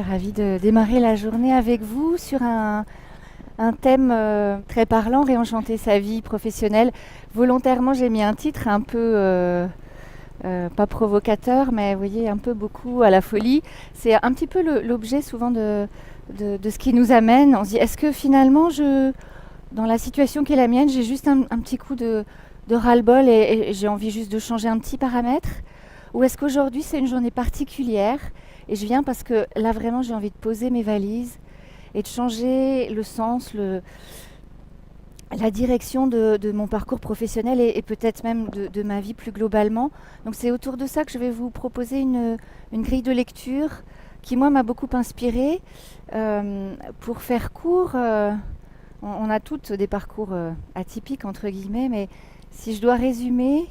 suis ravie de démarrer la journée avec vous sur un thème très parlant, réenchanter sa vie professionnelle. Volontairement, j'ai mis un titre un peu, pas provocateur, mais vous voyez, un peu beaucoup à la folie. C'est un petit peu l'objet souvent de ce qui nous amène. On se dit, est-ce que finalement, dans la situation qui est la mienne, j'ai juste un petit coup de ras-le-bol et j'ai envie juste de changer un petit paramètre? Ou est-ce qu'aujourd'hui, c'est une journée particulière et je viens parce que là, vraiment, j'ai envie de poser mes valises et de changer le sens, la direction de mon parcours professionnel et peut-être même de ma vie plus globalement. Donc c'est autour de ça que je vais vous proposer une grille de lecture qui, moi, m'a beaucoup inspirée. Pour faire court, on a toutes des parcours atypiques, entre guillemets, mais si je dois résumer,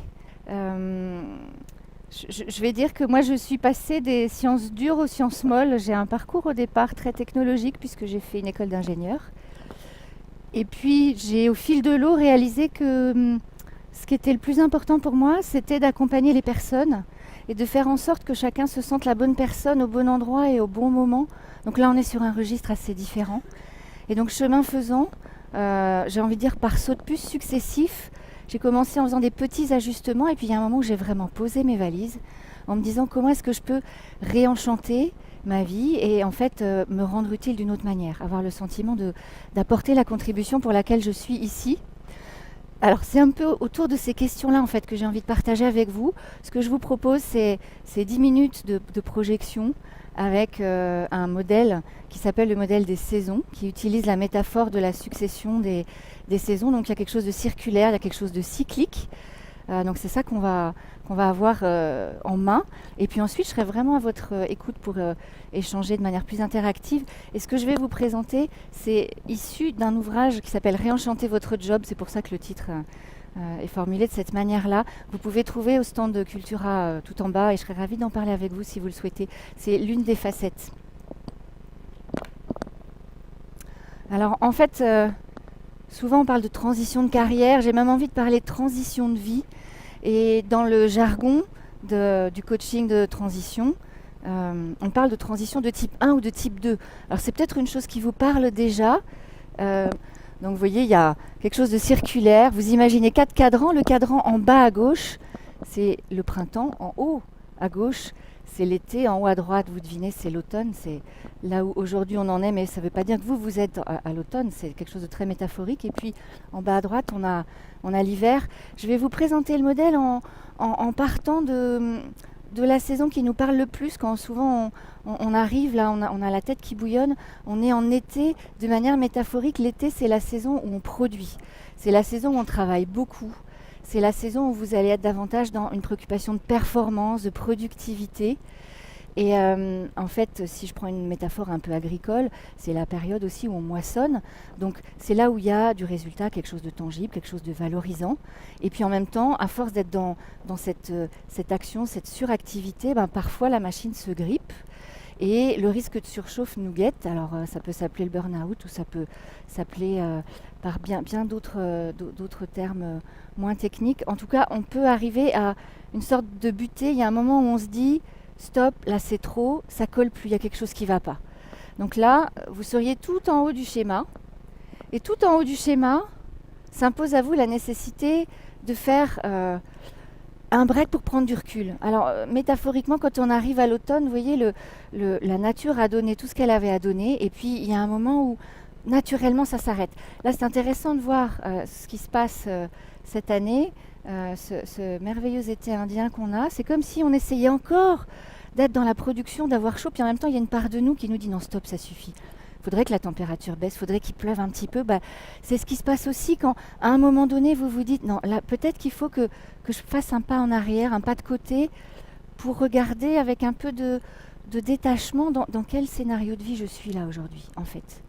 je vais dire que moi, je suis passée des sciences dures aux sciences molles. J'ai un parcours au départ très technologique puisque j'ai fait une école d'ingénieur. Et puis, j'ai au fil de l'eau réalisé que ce qui était le plus important pour moi, c'était d'accompagner les personnes et de faire en sorte que chacun se sente la bonne personne au bon endroit et au bon moment. Donc là, on est sur un registre assez différent. Et donc, chemin faisant, j'ai envie de dire par saut de puce successifs, j'ai commencé en faisant des petits ajustements et puis il y a un moment où j'ai vraiment posé mes valises en me disant comment est-ce que je peux réenchanter ma vie et en fait me rendre utile d'une autre manière, avoir le sentiment d'apporter la contribution pour laquelle je suis ici. Alors c'est un peu autour de ces questions-là en fait que j'ai envie de partager avec vous. Ce que je vous propose, c'est 10 minutes de projection avec un modèle qui s'appelle le modèle des saisons, qui utilise la métaphore de la succession des saisons. Donc il y a quelque chose de circulaire, il y a quelque chose de cyclique. Donc c'est ça qu'on va avoir en main. Et puis ensuite, je serai vraiment à votre écoute pour échanger de manière plus interactive. Et ce que je vais vous présenter, c'est issu d'un ouvrage qui s'appelle Réenchanter votre job. C'est pour ça que le titre est formulé de cette manière-là. Vous pouvez trouver au stand de Cultura tout en bas et je serai ravie d'en parler avec vous si vous le souhaitez. C'est l'une des facettes. Alors en fait, souvent on parle de transition de carrière. J'ai même envie de parler de transition de vie. Et dans le jargon du coaching de transition, on parle de transition de type 1 ou de type 2. Alors c'est peut-être une chose qui vous parle déjà. Donc vous voyez, il y a quelque chose de circulaire. Vous imaginez 4 cadrans. Le cadran en bas à gauche, c'est le printemps. En haut à gauche, c'est l'été. En haut à droite, vous devinez, c'est l'automne. C'est là où aujourd'hui on en est, mais ça ne veut pas dire que vous êtes à l'automne. C'est quelque chose de très métaphorique. Et puis en bas à droite, on a l'hiver. Je vais vous présenter le modèle en partant de la saison qui nous parle le plus, quand souvent on arrive, là on a la tête qui bouillonne, on est en été, de manière métaphorique. L'été, c'est la saison où on produit, c'est la saison où on travaille beaucoup, c'est la saison où vous allez être davantage dans une préoccupation de performance, de productivité. Et en fait, si je prends une métaphore un peu agricole, c'est la période aussi où on moissonne. Donc c'est là où il y a du résultat, quelque chose de tangible, quelque chose de valorisant. Et puis en même temps, à force d'être dans cette action, cette suractivité, parfois la machine se grippe. Et le risque de surchauffe nous guette. Alors ça peut s'appeler le burn-out ou ça peut s'appeler par bien d'autres termes moins techniques. En tout cas, on peut arriver à une sorte de butée. Il y a un moment où on se dit stop, là c'est trop, ça colle plus, il y a quelque chose qui ne va pas. Donc là, vous seriez tout en haut du schéma. Et tout en haut du schéma s'impose à vous la nécessité de faire un break pour prendre du recul. Alors métaphoriquement, quand on arrive à l'automne, vous voyez, la nature a donné tout ce qu'elle avait à donner. Et puis il y a un moment où naturellement ça s'arrête. Là c'est intéressant de voir ce qui se passe cette année. Ce merveilleux été indien qu'on a, c'est comme si on essayait encore d'être dans la production, d'avoir chaud, puis en même temps il y a une part de nous qui nous dit non stop, ça suffit, faudrait que la température baisse, faudrait qu'il pleuve un petit peu. C'est ce qui se passe aussi quand à un moment donné vous vous dites non, là peut-être qu'il faut que je fasse un pas en arrière, un pas de côté pour regarder avec un peu de détachement dans quel scénario de vie je suis là aujourd'hui en fait.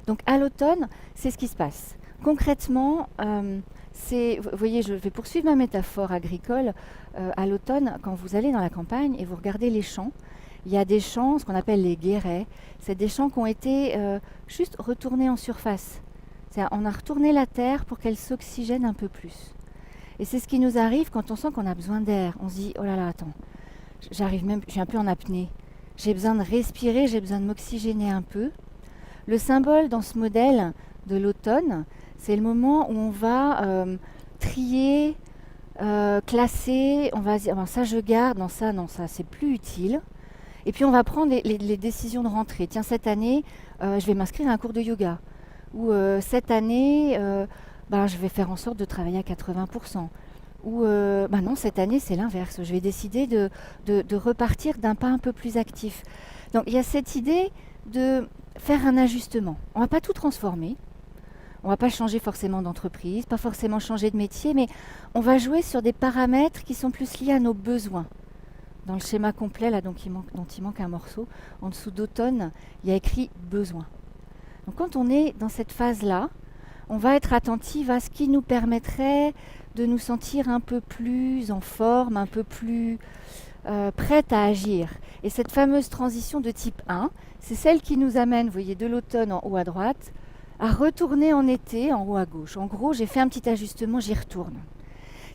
Donc à l'automne, c'est ce qui se passe. Concrètement, vous voyez, je vais poursuivre ma métaphore agricole. À l'automne, quand vous allez dans la campagne et vous regardez les champs, il y a des champs, ce qu'on appelle les guérets. C'est des champs qui ont été juste retournés en surface. C'est-à-dire, on a retourné la terre pour qu'elle s'oxygène un peu plus. Et c'est ce qui nous arrive quand on sent qu'on a besoin d'air. On se dit, oh là là, attends, je suis un peu en apnée. j'ai besoin de respirer, j'ai besoin de m'oxygéner un peu. Le symbole dans ce modèle de l'automne, c'est le moment où on va trier, classer, on va dire ben ça je garde, non ça c'est plus utile. Et puis on va prendre les décisions de rentrée. Tiens, cette année, je vais m'inscrire à un cours de yoga. Ou cette année, ben, je vais faire en sorte de travailler à 80%. Ou ben non, cette année c'est l'inverse. Je vais décider de repartir d'un pas un peu plus actif. Donc il y a cette idée de faire un ajustement. On ne va pas tout transformer. On ne va pas changer forcément d'entreprise, pas forcément changer de métier, mais on va jouer sur des paramètres qui sont plus liés à nos besoins. Dans le schéma complet, là, dont il manque un morceau, en dessous d'automne, il y a écrit besoin. Donc quand on est dans cette phase-là, on va être attentif à ce qui nous permettrait de nous sentir un peu plus en forme, un peu plus prête à agir. Et cette fameuse transition de type 1, c'est celle qui nous amène, vous voyez, de l'automne en haut à droite, à retourner en été en haut à gauche. En gros, j'ai fait un petit ajustement, j'y retourne.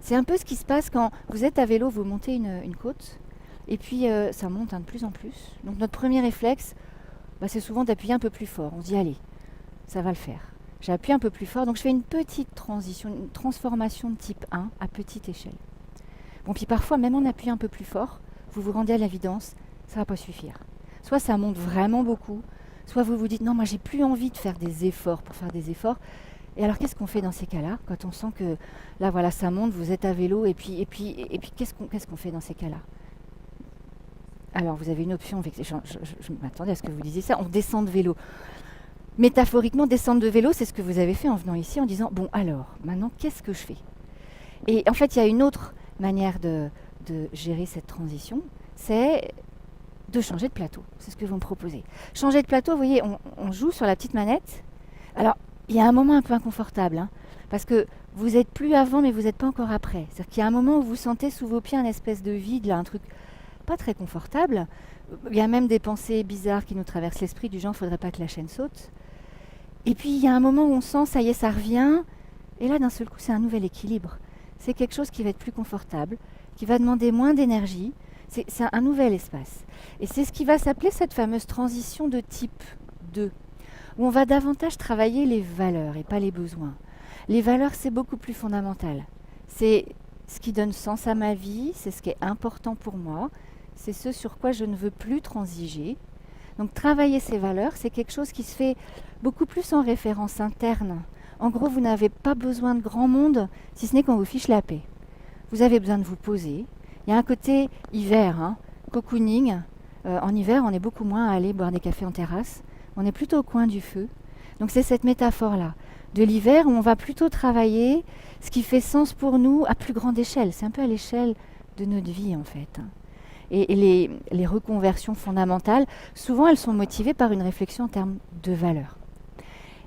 C'est un peu ce qui se passe quand vous êtes à vélo, vous montez une côte, et puis ça monte de plus en plus. Donc notre premier réflexe, c'est souvent d'appuyer un peu plus fort. On se dit, allez, ça va le faire. J'appuie un peu plus fort, donc je fais une petite transition, une transformation de type 1 à petite échelle. Bon, puis parfois, même en appuyant un peu plus fort, vous vous rendez à l'évidence, ça ne va pas suffire. Soit ça monte vraiment beaucoup, soit vous vous dites, non, moi j'ai plus envie de faire des efforts pour faire des efforts. Et alors qu'est-ce qu'on fait dans ces cas-là, quand on sent que là, voilà, ça monte, vous êtes à vélo, et puis qu'est-ce qu'on fait dans ces cas-là? Alors vous avez une option, je m'attendais à ce que vous disiez ça, on descend de vélo. Métaphoriquement, descendre de vélo, c'est ce que vous avez fait en venant ici, en disant, bon alors, maintenant, qu'est-ce que je fais? Et en fait, il y a une autre manière de gérer cette transition, c'est de changer de plateau. C'est ce que vous me proposez. Changer de plateau, vous voyez, on joue sur la petite manette. Alors, il y a un moment un peu inconfortable, hein, parce que vous n'êtes plus avant, mais vous n'êtes pas encore après. C'est-à-dire qu'il y a un moment où vous sentez sous vos pieds un espèce de vide, là, un truc pas très confortable. Il y a même des pensées bizarres qui nous traversent l'esprit, du genre, il ne faudrait pas que la chaîne saute. Et puis, il y a un moment où on sent, ça y est, ça revient. Et là, d'un seul coup, c'est un nouvel équilibre. C'est quelque chose qui va être plus confortable, qui va demander moins d'énergie. C'est un nouvel espace. Et c'est ce qui va s'appeler cette fameuse transition de type 2, où on va davantage travailler les valeurs et pas les besoins. Les valeurs, c'est beaucoup plus fondamental. C'est ce qui donne sens à ma vie, c'est ce qui est important pour moi, c'est ce sur quoi je ne veux plus transiger. Donc travailler ces valeurs, c'est quelque chose qui se fait beaucoup plus en référence interne. En gros, vous n'avez pas besoin de grand monde, si ce n'est qu'on vous fiche la paix. Vous avez besoin de vous poser. Il y a un côté hiver, hein, cocooning. En hiver, on est beaucoup moins à aller boire des cafés en terrasse. On est plutôt au coin du feu. Donc c'est cette métaphore-là de l'hiver où on va plutôt travailler ce qui fait sens pour nous à plus grande échelle. C'est un peu à l'échelle de notre vie, en fait. Et les reconversions fondamentales, souvent, elles sont motivées par une réflexion en termes de valeurs.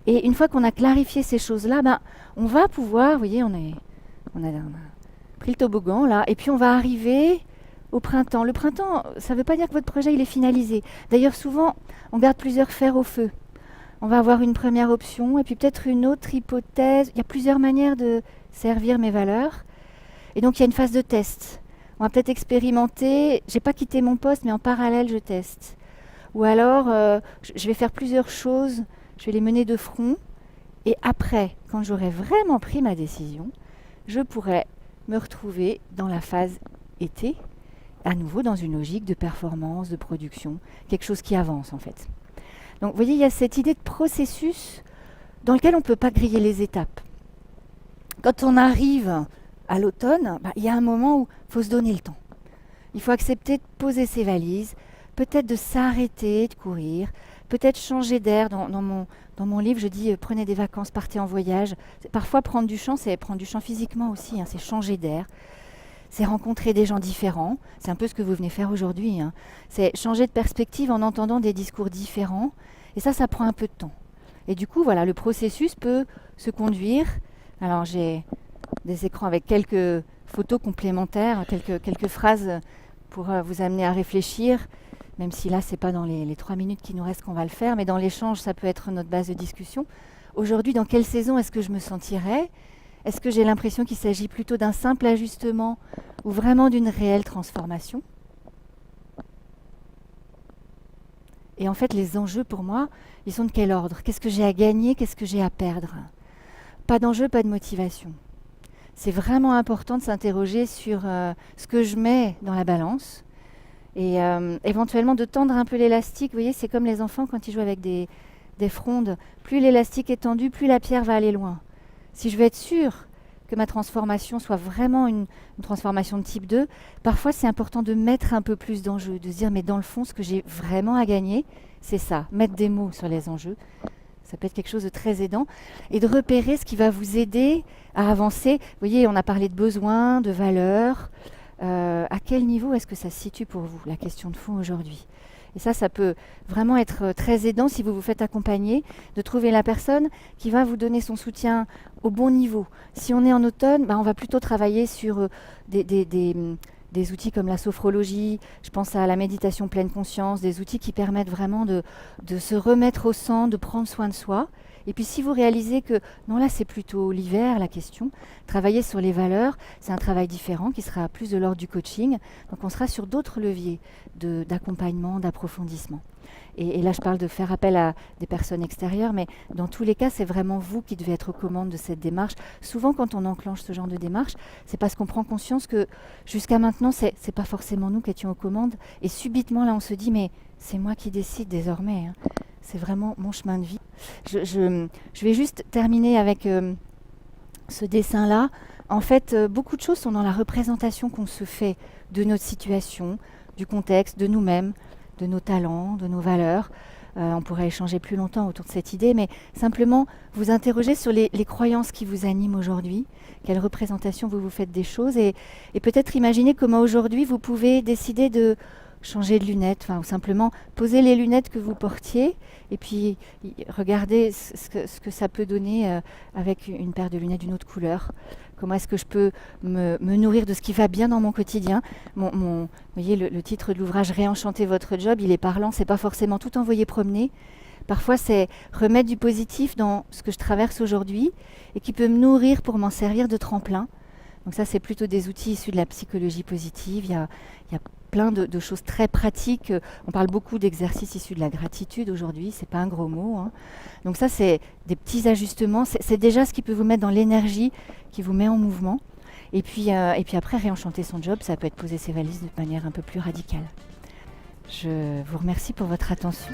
Et une fois qu'on a clarifié ces choses-là, on va pouvoir, vous voyez, on a pris le toboggan là, et puis on va arriver au printemps. Le printemps, ça ne veut pas dire que votre projet il est finalisé. D'ailleurs, souvent, on garde plusieurs fers au feu. On va avoir une première option, et puis peut-être une autre hypothèse. Il y a plusieurs manières de servir mes valeurs. Et donc, il y a une phase de test. On va peut-être expérimenter, j'ai pas quitté mon poste, mais en parallèle, je teste. Ou alors, je vais faire plusieurs choses, je vais les mener de front, et après, quand j'aurai vraiment pris ma décision, je pourrai me retrouver dans la phase été, à nouveau dans une logique de performance, de production, quelque chose qui avance en fait. Donc vous voyez, il y a cette idée de processus dans lequel on ne peut pas griller les étapes. Quand on arrive à l'automne, il y a un moment où il faut se donner le temps. Il faut accepter de poser ses valises, peut-être de s'arrêter, de courir, peut-être changer d'air. Dans mon livre, je dis prenez des vacances, partez en voyage. Parfois, prendre du champ, c'est prendre du champ physiquement aussi, hein, c'est changer d'air. C'est rencontrer des gens différents. C'est un peu ce que vous venez faire aujourd'hui. Hein. C'est changer de perspective en entendant des discours différents. Et ça prend un peu de temps. Et du coup, voilà, le processus peut se conduire. Alors, j'ai des écrans avec quelques photos complémentaires, quelques phrases pour vous amener à réfléchir. Même si là, ce n'est pas dans les 3 minutes qui nous restent qu'on va le faire, mais dans l'échange, ça peut être notre base de discussion. Aujourd'hui, dans quelle saison est-ce que je me sentirais ? Est-ce que j'ai l'impression qu'il s'agit plutôt d'un simple ajustement ou vraiment d'une réelle transformation ? Et en fait, les enjeux pour moi, ils sont de quel ordre? Qu'est-ce que j'ai à gagner? Qu'est-ce que j'ai à perdre? Pas d'enjeu, pas de motivation. C'est vraiment important de s'interroger sur ce que je mets dans la balance et éventuellement de tendre un peu l'élastique. Vous voyez, c'est comme les enfants quand ils jouent avec des frondes. Plus l'élastique est tendu, plus la pierre va aller loin. Si je veux être sûre que ma transformation soit vraiment une transformation de type 2, parfois c'est important de mettre un peu plus d'enjeux, de se dire mais dans le fond ce que j'ai vraiment à gagner, c'est ça, mettre des mots sur les enjeux. Ça peut être quelque chose de très aidant et de repérer ce qui va vous aider à avancer. Vous voyez, on a parlé de besoins, de valeurs. À quel niveau est-ce que ça se situe pour vous, la question de fond aujourd'hui? Et ça peut vraiment être très aidant si vous vous faites accompagner, de trouver la personne qui va vous donner son soutien au bon niveau. Si on est en automne, on va plutôt travailler sur des outils comme la sophrologie, je pense à la méditation pleine conscience, des outils qui permettent vraiment de se remettre au centre, de prendre soin de soi. Et puis si vous réalisez que, non là c'est plutôt l'hiver la question, travailler sur les valeurs, c'est un travail différent qui sera plus de l'ordre du coaching. Donc on sera sur d'autres leviers d'accompagnement, d'approfondissement. Et là je parle de faire appel à des personnes extérieures, mais dans tous les cas c'est vraiment vous qui devez être aux commandes de cette démarche. Souvent quand on enclenche ce genre de démarche, c'est parce qu'on prend conscience que jusqu'à maintenant c'est pas forcément nous qui étions aux commandes. Et subitement là on se dit mais c'est moi qui décide désormais. C'est vraiment mon chemin de vie. Je vais juste terminer avec ce dessin-là. En fait, beaucoup de choses sont dans la représentation qu'on se fait de notre situation, du contexte, de nous-mêmes, de nos talents, de nos valeurs. On pourrait échanger plus longtemps autour de cette idée, mais simplement vous interroger sur les croyances qui vous animent aujourd'hui, quelle représentation vous vous faites des choses, et peut-être imaginer comment aujourd'hui vous pouvez décider de changer de lunettes, ou simplement poser les lunettes que vous portiez et puis regardez ce que ça peut donner avec une paire de lunettes d'une autre couleur. Comment est-ce que je peux me nourrir de ce qui va bien dans mon quotidien. Vous voyez, le titre de l'ouvrage « Réenchanter votre job », il est parlant, c'est pas forcément tout envoyer promener. Parfois, c'est remettre du positif dans ce que je traverse aujourd'hui et qui peut me nourrir pour m'en servir de tremplin. Donc ça, c'est plutôt des outils issus de la psychologie positive. Il y a plein de choses très pratiques. On parle beaucoup d'exercices issus de la gratitude aujourd'hui, c'est pas un gros mot. Donc ça, c'est des petits ajustements. C'est déjà ce qui peut vous mettre dans l'énergie, qui vous met en mouvement. Et puis après, réenchanter son job, ça peut être poser ses valises de manière un peu plus radicale. Je vous remercie pour votre attention.